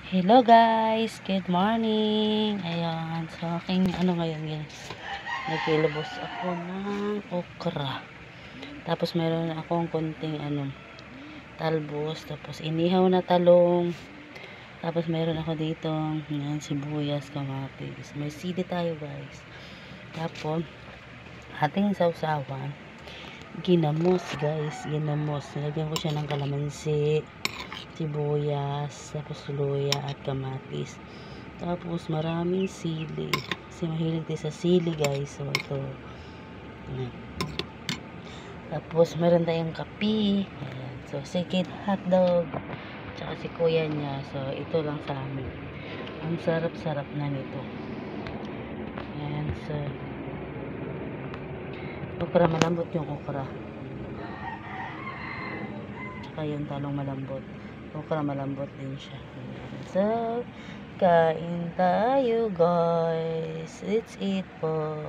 Hello guys, good morning. Ayan, so aking ngayon guys, nagkilabos ako ng okra. Tapos meron akong konting talbos, tapos inihaw na talong. Tapos meron ako dito sibuyas, kamatis. May sili tayo guys. Tapos ating sausawan, ginamos guys, ginamos. Nilagyan ko siya ng kalamansi, sibuyas, tapos luya at kamatis. Tapos maraming sili. Kasi mahilig tayo sa sili guys. So ito. Ayan. Tapos meron tayong kape. Ayan. So second hotdog. Tsaka si kuya niya. So ito lang sa amin. Ang sarap-sarap na nito. Ayan. So okra, malambot yung okra. Tsaka yung talong malambot. Okra malambot din siya. Ayan. So kain tayo guys. Let's eat po.